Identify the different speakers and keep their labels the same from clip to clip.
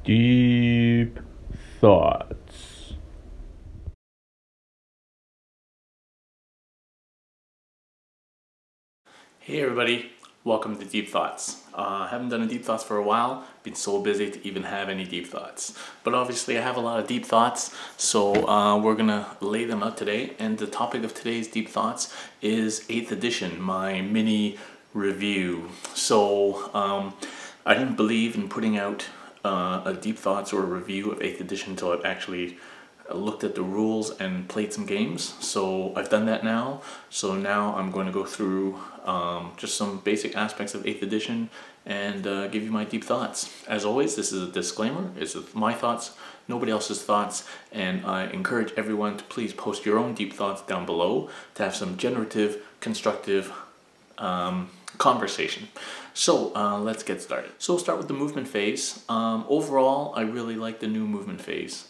Speaker 1: Deep thoughts.
Speaker 2: Hey everybody, welcome to Deep Thoughts. I haven't done a Deep Thoughts for a while, been so busy to even have any deep thoughts. But obviously I have a lot of deep thoughts, so we're gonna lay them out today. And the topic of today's Deep Thoughts is 8th edition, my mini review. So I didn't believe in putting out a Deep Thoughts or a review of 8th edition until I've actually looked at the rules and played some games. So I've done that now. So now I'm going to go through just some basic aspects of 8th edition and give you my deep thoughts. As always, this is a disclaimer. It's my thoughts, nobody else's thoughts, and I encourage everyone to please post your own deep thoughts down below to have some generative, constructive conversation. So let's get started. So we'll start with the movement phase. Overall, I really like the new movement phase.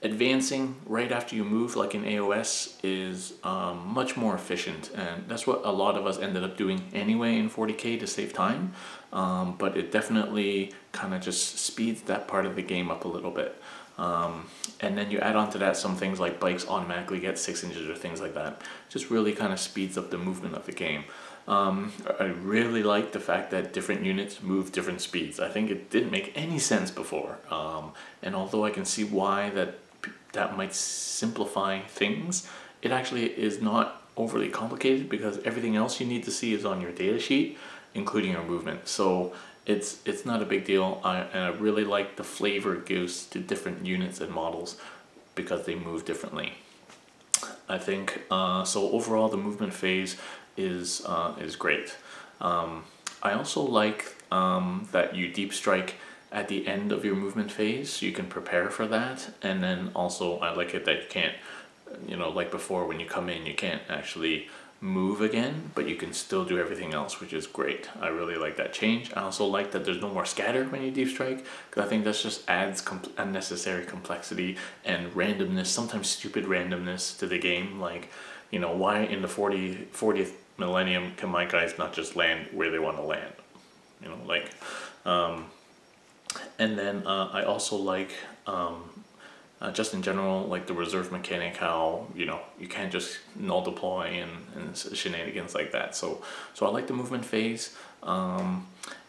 Speaker 2: Advancing right after you move, like in AOS, is much more efficient, and that's what a lot of us ended up doing anyway in 40k to save time, but it definitely kind of just speeds that part of the game up a little bit. And then you add on to that some things like bikes automatically get 6 inches or things like that. Just really kind of speeds up the movement of the game. I really like the fact that different units move different speeds. I think it didn't make any sense before, and although I can see why that might simplify things, it actually is not overly complicated because everything else you need to see is on your data sheet, including your movement. So it's not a big deal, and I really like the flavor it gives to different units and models because they move differently. I think so. Overall, the movement phase is great. I also like that you deep strike at the end of your movement phase, so you can prepare for that. And then also I like it that you can't, like before when you come in, you can't actually move again, but you can still do everything else, which is great. I really like that change. I also like that there's no more scatter when you deep strike, because I think that just adds unnecessary complexity and randomness, sometimes stupid randomness to the game. Like, why in the 40th millennium can my guys not just land where they want to land? And then I also like, just in general, like the reserve mechanic, how, you can't just null deploy and shenanigans like that. So I like the movement phase.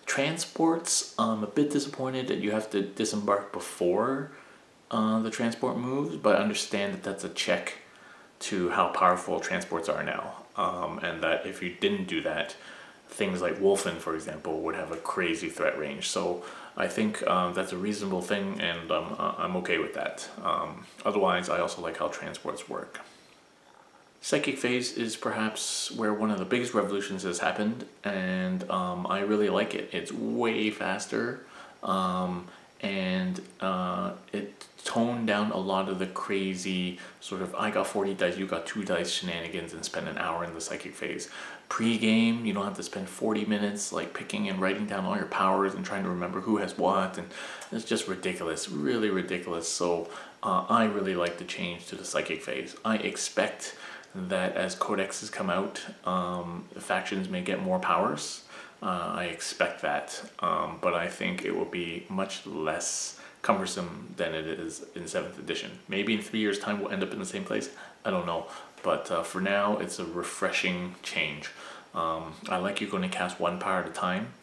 Speaker 2: Transports, I'm a bit disappointed that you have to disembark before the transport moves, but I understand that that's a check to how powerful transports are now. And that if you didn't do that, things like Wolfen, for example, would have a crazy threat range. So I think that's a reasonable thing, and I'm okay with that. Otherwise, I also like how transports work. Psychic phase is perhaps where one of the biggest revolutions has happened, and I really like it. It's way faster, and it toned down a lot of the crazy sort of I got 40 dice, you got 2 dice shenanigans and spend an hour in the psychic phase. Pre-game, you don't have to spend 40 minutes like picking and writing down all your powers and trying to remember who has what, and it's just ridiculous, really ridiculous. So I really like the change to the psychic phase. I expect that as codexes come out, factions may get more powers. I expect that, but I think it will be much less cumbersome than it is in 7th edition. Maybe in 3 years time we'll end up in the same place, I don't know, but for now it's a refreshing change. I like you're going to cast 1 power at a time.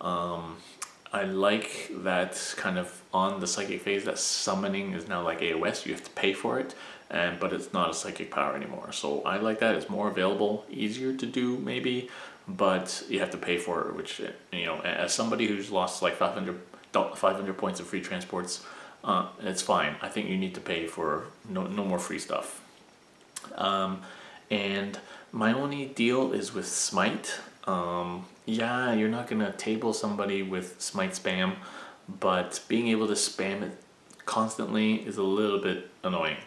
Speaker 2: I like that kind of on the psychic phase that summoning is now like AOS, you have to pay for it, but it's not a psychic power anymore. So I like that. It's more available, easier to do maybe, but you have to pay for it, which, as somebody who's lost like 500 points of free transports, it's fine. I think you need to pay for no more free stuff. And my only deal is with Smite. Yeah, you're not gonna table somebody with Smite spam, but being able to spam it constantly is a little bit annoying.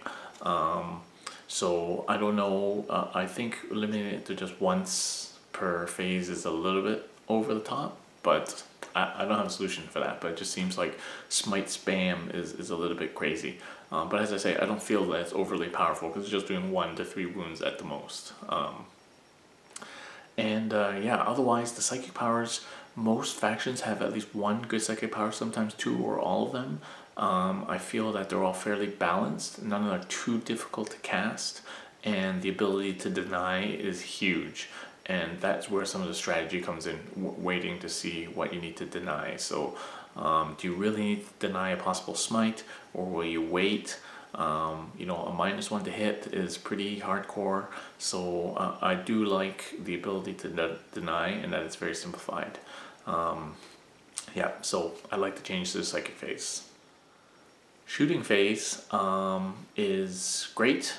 Speaker 2: So I don't know, I think limiting it to just once per phase is a little bit over the top, but I don't have a solution for that. But it just seems like Smite spam is a little bit crazy. But as I say, I don't feel that it's overly powerful because it's just doing 1 to 3 wounds at the most. Yeah, otherwise the psychic powers most factions have at least one good psychic power, sometimes two or all of them. I feel that they're all fairly balanced. None of them are too difficult to cast, and the ability to deny is huge. And that's where some of the strategy comes in, waiting to see what you need to deny. So do you really need to deny a possible smite, or will you wait? You know, a -1 to hit is pretty hardcore, so I do like the ability to deny, and that it's very simplified. Yeah, so I like the change to the psychic phase. Shooting phase is great.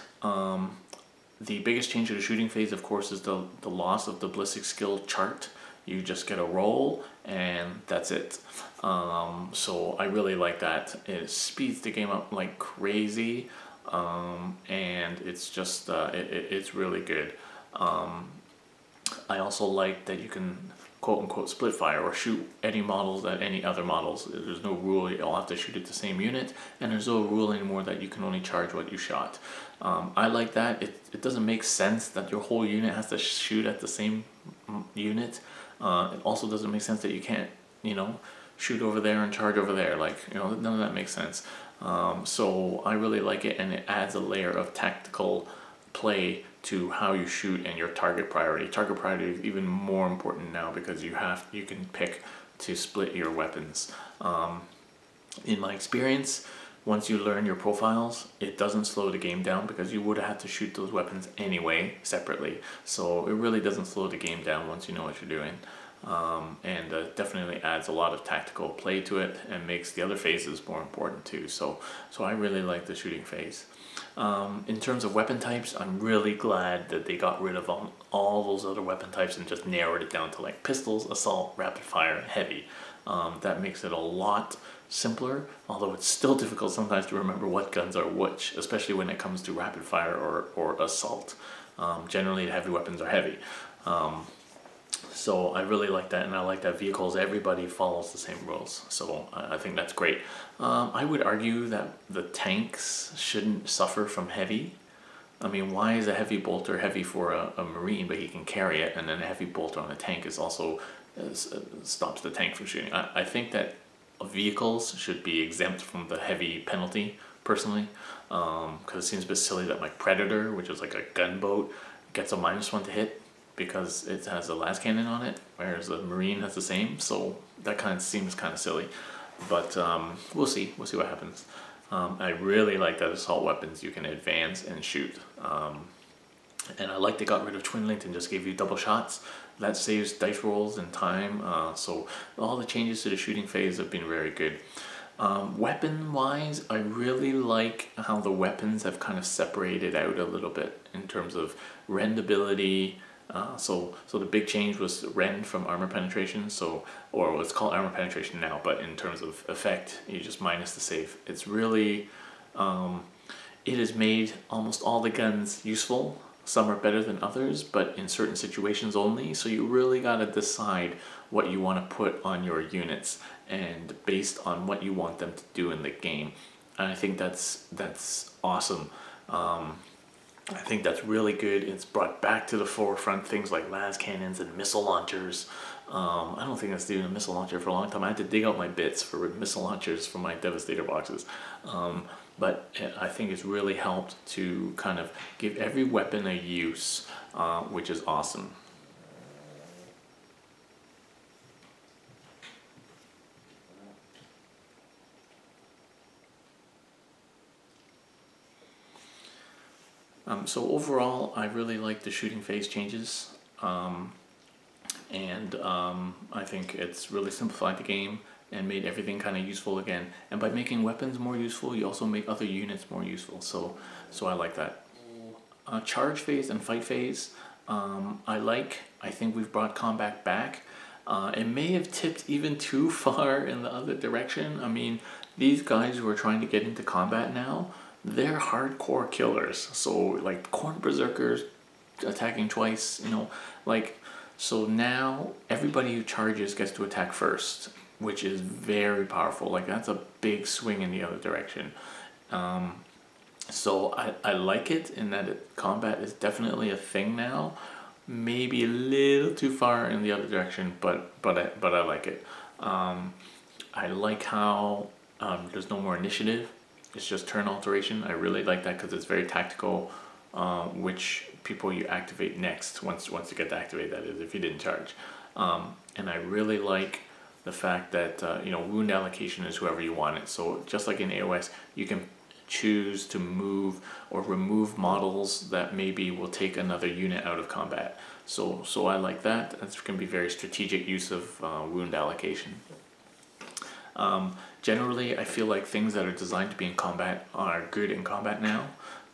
Speaker 2: The biggest change to the shooting phase, of course, is the loss of the ballistic skill chart. You just get a roll and that's it. So I really like that. It speeds the game up like crazy, and it's just it's really good. I also like that you can quote unquote split fire or shoot any models at any other models. There's no rule you all have to shoot at the same unit, and there's no rule anymore that you can only charge what you shot. I like that. It doesn't make sense that your whole unit has to shoot at the same unit. It also doesn't make sense that you can't, you know, shoot over there and charge over there. Like, you know, none of that makes sense. So I really like it, and it adds a layer of tactical play to how you shoot and your target priority. Target priority is even more important now because you can pick to split your weapons. In my experience, once you learn your profiles, it doesn't slow the game down because you would have had to shoot those weapons anyway separately. So it really doesn't slow the game down once you know what you're doing. And definitely adds a lot of tactical play to it and makes the other phases more important too. So I really like the shooting phase. In terms of weapon types, I'm really glad that they got rid of all those other weapon types and just narrowed it down to like pistols, assault, rapid fire, heavy. That makes it a lot simpler, although it's still difficult sometimes to remember what guns are which, especially when it comes to rapid fire or assault. Generally, heavy weapons are heavy. So I really like that, and I like that vehicles, everybody follows the same rules. So I think that's great. I would argue that the tanks shouldn't suffer from heavy. I mean, why is a heavy bolter heavy for a marine, but he can carry it, and then a heavy bolter on a tank is also stops the tank from shooting? I think that vehicles should be exempt from the heavy penalty, personally, because it seems a bit silly that like Predator, which is like a gunboat, gets a -1 to hit because it has a las cannon on it, whereas a marine has the same. So that kind of seems kind of silly, but we'll see what happens. I really like that assault weapons you can advance and shoot, and I like they got rid of twin linked and just gave you double shots. That saves dice rolls and time. So all the changes to the shooting phase have been very good. Weapon wise, I really like how the weapons have kind of separated out a little bit in terms of rendability. So the big change was rend from armor penetration, or it's called armor penetration now, but in terms of effect, you just minus the save. It's really, it has made almost all the guns useful. Some are better than others, but in certain situations only, so you really gotta decide what you want to put on your units, and based on what you want them to do in the game. And I think that's awesome. I think that's really good. It's brought back to the forefront things like las cannons and missile launchers. I don't think I was doing a missile launcher for a long time. I had to dig out my bits for missile launchers for my Devastator boxes. But I think it's really helped to kind of give every weapon a use, which is awesome. So overall, I really like the shooting phase changes, and I think it's really simplified the game and made everything kind of useful again. And by making weapons more useful, you also make other units more useful. So I like that. Charge phase and fight phase, I think we've brought combat back. It may have tipped even too far in the other direction. I mean, these guys who are trying to get into combat now, they're hardcore killers. So like corn berserkers attacking twice, you know, like, so now everybody who charges gets to attack first, which is very powerful. Like that's a big swing in the other direction. So I like it in that combat is definitely a thing now, maybe a little too far in the other direction, but I like it. I like how there's no more initiative. It's just turn alteration. I really like that because it's very tactical. Which people you activate next once you get to activate, that is, if you didn't charge. And I really like the fact that wound allocation is whoever you want it. So just like in AOS, you can choose to move or remove models that maybe will take another unit out of combat. So I like that. That's going to be very strategic use of wound allocation. Generally, I feel like things that are designed to be in combat are good in combat now,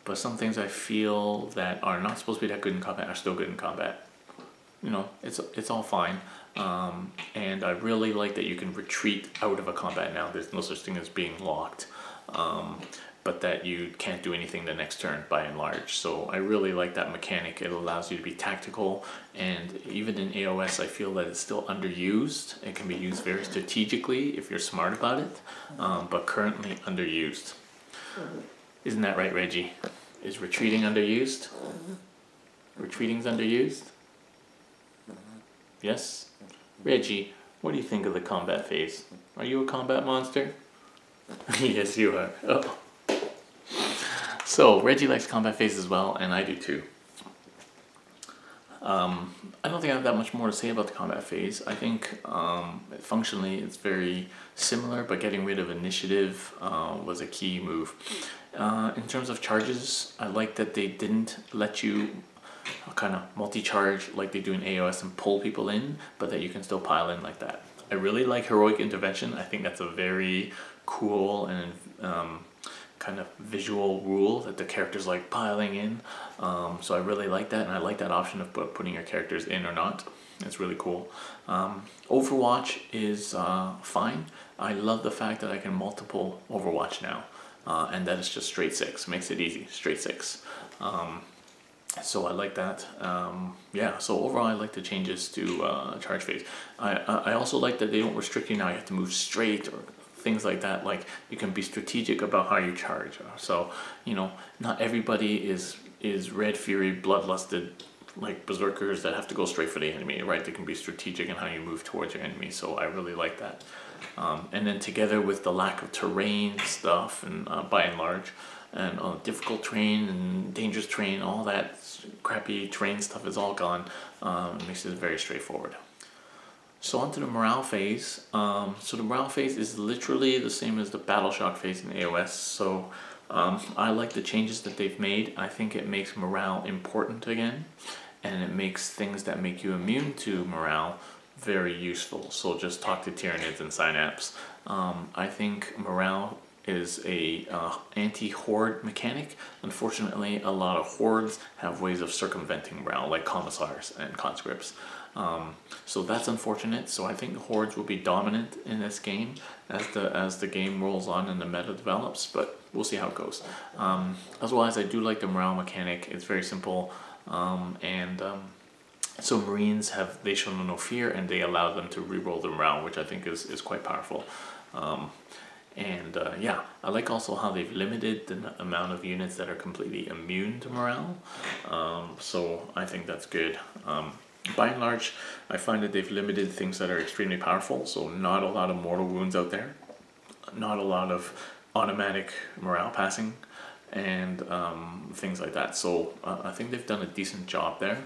Speaker 2: but some things I feel that are not supposed to be that good in combat are still good in combat. It's all fine. And I really like that you can retreat out of a combat now. There's no such thing as being locked, but that you can't do anything the next turn by and large. So I really like that mechanic. It allows you to be tactical, and even in AOS I feel that it's still underused. It can be used very strategically if you're smart about it, but currently underused. Isn't that right, Reggie? Is retreating underused? Retreating's underused? Yes? Reggie, what do you think of the combat phase? Are you a combat monster? Yes, you are. Oh. So, Reggie likes combat phase as well, and I do too. I don't think I have that much more to say about the combat phase. I think functionally it's very similar, but getting rid of initiative was a key move. In terms of charges, I like that they didn't let you kind of multi-charge like they do in AOS and pull people in, but that you can still pile in like that. I really like heroic intervention. I think that's a very cool and kind of visual rule that the characters like piling in. So I really like that, and I like that option of putting your characters in or not. It's really cool. Overwatch is fine. I love the fact that I can multiple Overwatch now, and that it's just straight 6. Makes it easy, straight 6. So I like that. Yeah, so overall I like the changes to charge phase. I also like that they don't restrict you now. You have to move straight or things like that. Like, you can be strategic about how you charge. So not everybody is Red Fury bloodlusted like berserkers that have to go straight for the enemy, right? They can be strategic in how you move towards your enemy. So I really like that. And then together with the lack of terrain stuff, and by and large, and difficult terrain and dangerous terrain, all that crappy terrain stuff is all gone. It makes it very straightforward. So onto the morale phase. So the morale phase is literally the same as the battle shock phase in AOS. So I like the changes that they've made. I think it makes morale important again, and it makes things that make you immune to morale very useful. So just talk to Tyranids and Synapse. I think morale is a anti-horde mechanic. Unfortunately, a lot of hordes have ways of circumventing morale, like commissars and conscripts. So that's unfortunate. So I think the hordes will be dominant in this game as the game rolls on and the meta develops, but we'll see how it goes. Otherwise, I do like the morale mechanic. It's very simple, so Marines they show no fear, and they allow them to reroll the morale, which I think is quite powerful. Yeah, I like also how they've limited the amount of units that are completely immune to morale. So I think that's good. By and large, I find that they've limited things that are extremely powerful. So not a lot of mortal wounds out there, not a lot of automatic morale passing, and things like that. So I think they've done a decent job there.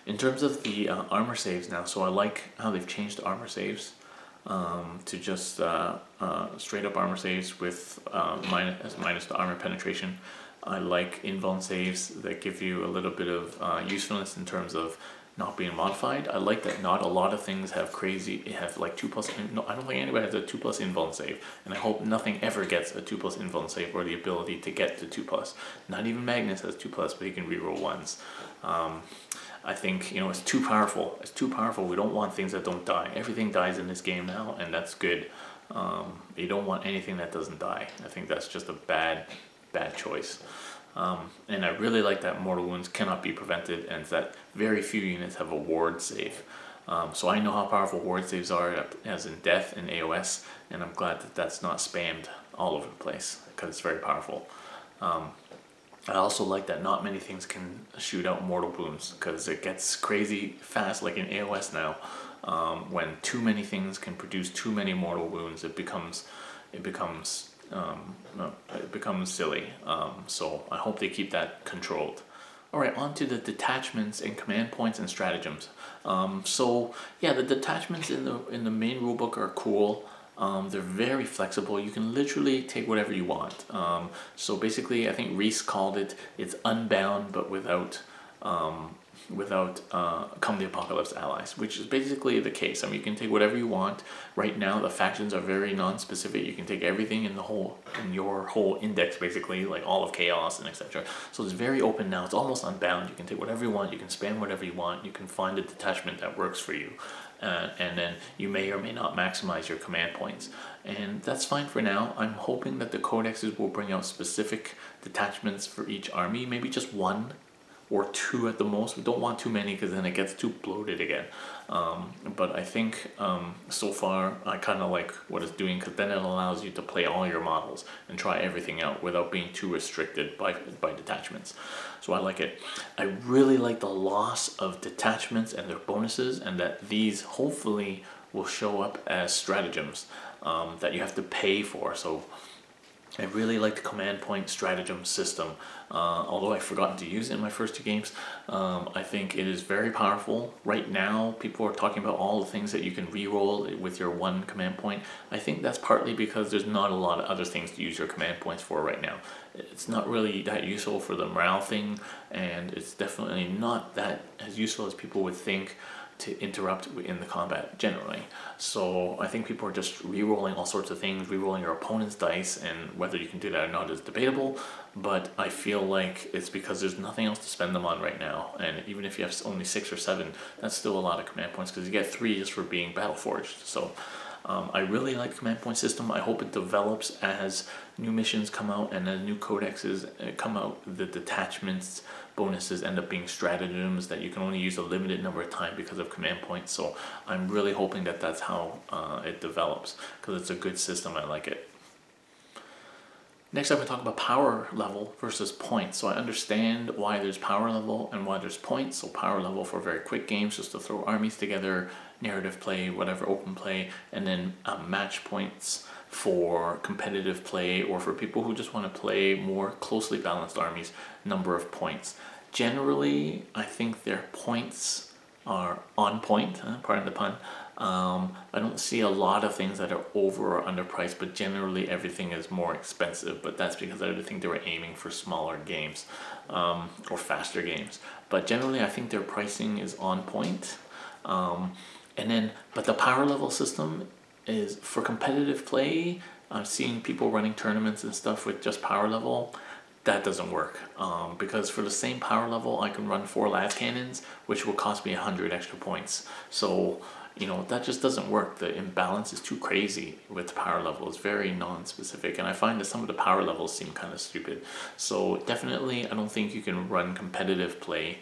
Speaker 2: In terms of the armor saves now, so I like how they've changed the armor saves to just straight up armor saves with minus the armor penetration. I like invuln saves that give you a little bit of usefulness in terms of not being modified. I like that not a lot of things have like 2+. No, I don't think anybody has a 2+ invuln save, and I hope nothing ever gets a 2+ invuln save or the ability to get to 2+. Not even Magnus has 2+, but he can reroll ones. I think it's too powerful. It's too powerful. We don't want things that don't die. Everything dies in this game now, and that's good. You don't want anything that doesn't die. I think that's just a bad choice. And I really like that mortal wounds cannot be prevented, and that very few units have a ward save. So I know how powerful ward saves are, as in death in AOS, and I'm glad that that's not spammed all over the place, because it's very powerful. I also like that not many things can shoot out mortal wounds, because it gets crazy fast, like in AOS now. When too many things can produce too many mortal wounds, it becomes no, it becomes silly. So I hope they keep that controlled. All right, on to the detachments and command points and stratagems. So yeah, the detachments in the main rulebook are cool. They're very flexible. You can literally take whatever you want. So basically, I think Reese called it's unbound, but without come the apocalypse allies, which is basically the case. I mean, you can take whatever you want. Right now, the factions are very non-specific. You can take everything in your whole index, basically, like all of chaos and etc. So it's very open now. It's almost unbound. You can take whatever you want. You can spam whatever you want. You can find a detachment that works for you. And then you may or may not maximize your command points, and that's fine for now. I'm hoping that the codexes will bring out specific detachments for each army, maybe just one or two at the most. We don't want too many, because then it gets too bloated again. But I think so far I kind of like what it's doing, because then it allows you to play all your models and try everything out without being too restricted by detachments. So I like it. I really like the loss of detachments and their bonuses, and that these hopefully will show up as stratagems that you have to pay for. So I really like the command point stratagem system. Although I've forgotten to use it in my first two games, I think it is very powerful. Right now, people are talking about all the things that you can re-roll with your one command point. I think that's partly because there's not a lot of other things to use your command points for right now. It's not really that useful for the morale thing, and it's definitely not that as useful as people would think to interrupt in the combat generally. So I think people are just re-rolling all sorts of things, re-rolling your opponent's dice, and whether you can do that or not is debatable, but I feel like it's because there's nothing else to spend them on right now. And even if you have only 6 or 7, that's still a lot of command points, because you get 3 just for being battle forged. So I really like the command point system. I hope it develops as new missions come out and as new codexes come out. The detachments bonuses end up being stratagems that you can only use a limited number of times because of command points. So I'm really hoping that that's how it develops, because it's a good system. I like it. Next, I'm going to talk about power level versus points. So I understand why there's power level and why there's points. So power level for very quick games, just to throw armies together, narrative play, whatever, open play, and then match points for competitive play, or for people who just want to play more closely balanced armies, number of points. Generally, I think their points are on point, pardon the pun. I don't see a lot of things that are over or underpriced, but generally everything is more expensive. But that's because I think they were aiming for smaller games or faster games. But generally, I think their pricing is on point. But the power level system is for competitive play. I'm seeing people running tournaments and stuff with just power level. That doesn't work, because for the same power level I can run 4 las cannons, which will cost me 100 extra points. So that just doesn't work. The imbalance is too crazy with the power level. It's very non-specific, and I find that some of the power levels seem kind of stupid. So definitely I don't think you can run competitive play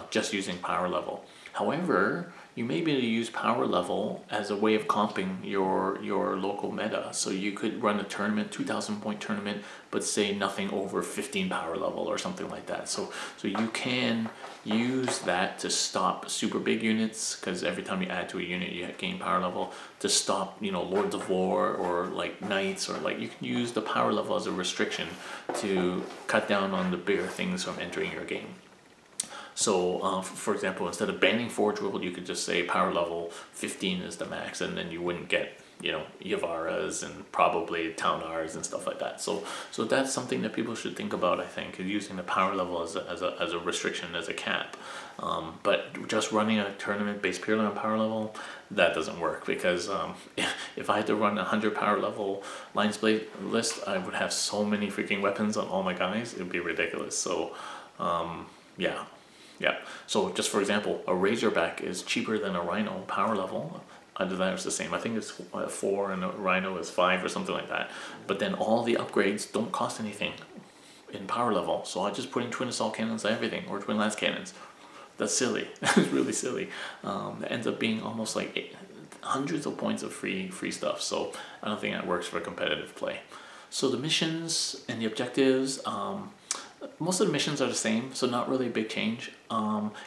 Speaker 2: just using power level. However, you may be able to use power level as a way of comping your local meta. So you could run a tournament, 2,000 point tournament, but say nothing over 15 power level or something like that. So you can use that to stop super big units, because every time you add to a unit you gain power level, to stop Lords of War or like Knights, or like you can use the power level as a restriction to cut down on the bigger things from entering your game. So, for example, instead of banning Forge Rule, you could just say power level 15 is the max, and then you wouldn't get, Yavaras and probably Townars and stuff like that. So that's something that people should think about, I think, using the power level as a restriction, as a cap. But just running a tournament based purely on power level, that doesn't work, because if I had to run a 100 power level Lions Blade list, I would have so many freaking weapons on all my guys, it would be ridiculous. So, yeah. So just for example, a Razorback is cheaper than a Rhino power level. Either that or it's the same. I think it's 4 and a Rhino is 5 or something like that. But then all the upgrades don't cost anything in power level. So I just put in twin assault cannons on everything, or twin lance cannons. That's silly. That's really silly. That ends up being almost like hundreds of points of free stuff. So I don't think that works for competitive play. So the missions and the objectives, Most of the missions are the same, so not really a big change.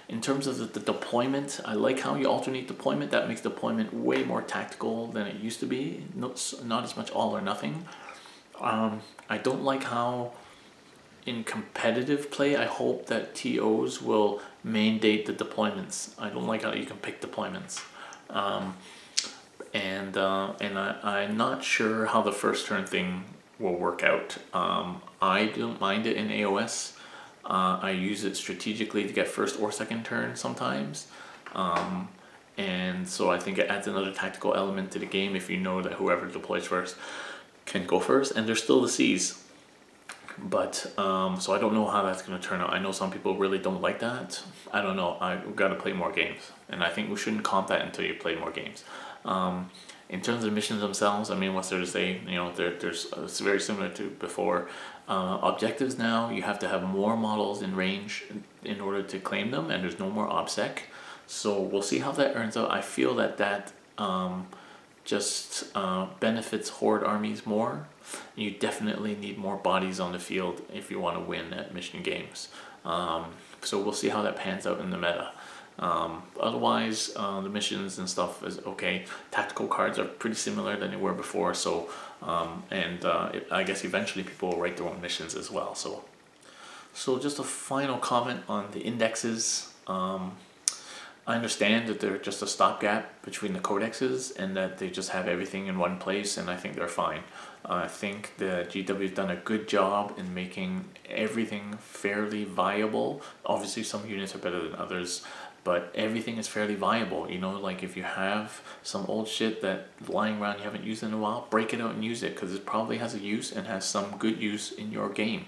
Speaker 2: In terms of the deployment, I like how you alternate deployment. That makes deployment way more tactical than it used to be. Not as much all or nothing. I don't like how in competitive play, I hope that TOs will mandate the deployments. I don't like how you can pick deployments. I'm not sure how the first turn thing will work out. I don't mind it in AOS. I use it strategically to get first or second turn sometimes. And so I think it adds another tactical element to the game if you know that whoever deploys first can go first, and there's still the Cs. But so I don't know how that's going to turn out. I know some people really don't like that. I don't know. I've got to play more games, and I think we shouldn't comp that until you play more games. In terms of the missions themselves, I mean, what's there to say? You know, it's very similar to before. Objectives now, you have to have more models in range in order to claim them, and there's no more OBSEC. So we'll see how that turns out. I feel that just benefits horde armies more. You definitely need more bodies on the field if you want to win at mission games. So we'll see how that pans out in the meta. Otherwise, the missions and stuff is okay. Tactical cards are pretty similar than they were before. So I guess eventually people will write their own missions as well. So just a final comment on the indexes. I understand that they're just a stopgap between the codexes and that they just have everything in one place, and I think they're fine. I think the GW's done a good job in making everything fairly viable. Obviously some units are better than others, but everything is fairly viable. You know, like if you have some old shit that lying around you haven't used in a while, break it out and use it, because it probably has a use and has some good use in your game.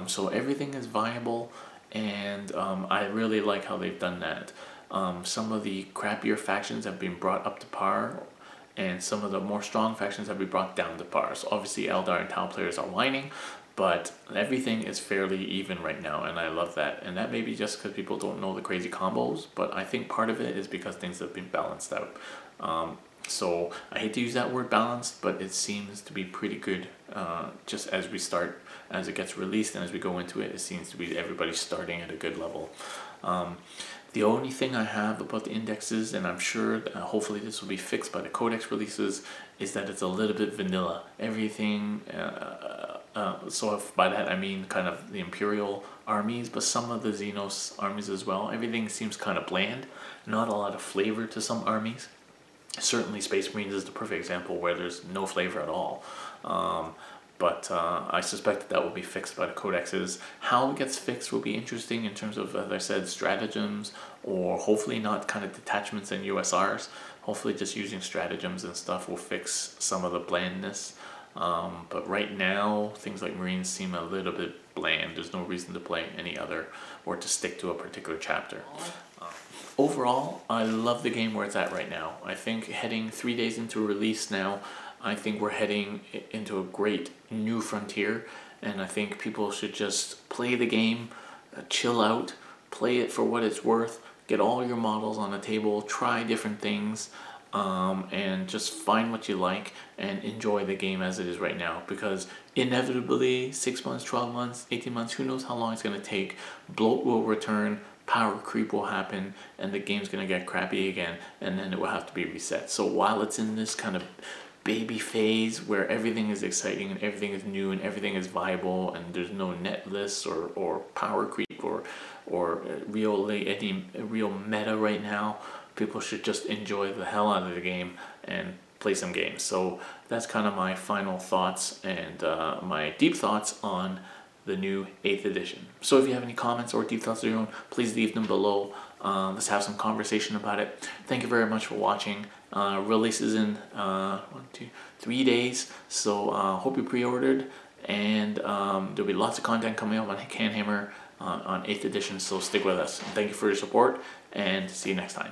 Speaker 2: So everything is viable, and I really like how they've done that. Some of the crappier factions have been brought up to par, and some of the more strong factions have been brought down to par. So obviously Eldar and Tau players are whining, but everything is fairly even right now, and I love that. And that may be just because people don't know the crazy combos, but I think part of it is because things have been balanced out. So I hate to use that word balanced, but it seems to be pretty good. Just as we start, as it gets released and as we go into it, it seems to be everybody's starting at a good level. The only thing I have about the indexes, and I'm sure that hopefully this will be fixed by the codex releases, is that it's a little bit vanilla. Everything, so if by that I mean kind of the Imperial armies, but some of the Xenos armies as well. Everything seems kind of bland, not a lot of flavor to some armies. Certainly Space Marines is the perfect example where there's no flavor at all. But I suspect that will be fixed by the codexes. How it gets fixed will be interesting in terms of, as I said, stratagems, or hopefully not kind of detachments and USRs. Hopefully just using stratagems and stuff will fix some of the blandness. But right now, things like Marines seem a little bit bland. There's no reason to play any other or to stick to a particular chapter. Overall, I love the game where it's at right now. I think heading 3 days into release now, I think we're heading into a great new frontier, and I think people should just play the game, chill out, play it for what it's worth, get all your models on the table, try different things, and just find what you like and enjoy the game as it is right now, because inevitably 6 months, 12 months, 18 months, who knows how long it's going to take, bloat will return, power creep will happen, and the game's going to get crappy again, and then it will have to be reset. So while it's in this kind of baby phase where everything is exciting and everything is new and everything is viable and there's no net lists or power creep or any real meta right now, people should just enjoy the hell out of the game and play some games. So that's kind of my final thoughts and my deep thoughts on the new 8th edition. So if you have any comments or deep thoughts of your own, please leave them below. Let's have some conversation about it. Thank you very much for watching. Releases in 3 days, so hope you pre-ordered, and there'll be lots of content coming up on CanHammer on 8th edition, so stick with us. Thank you for your support, and see you next time.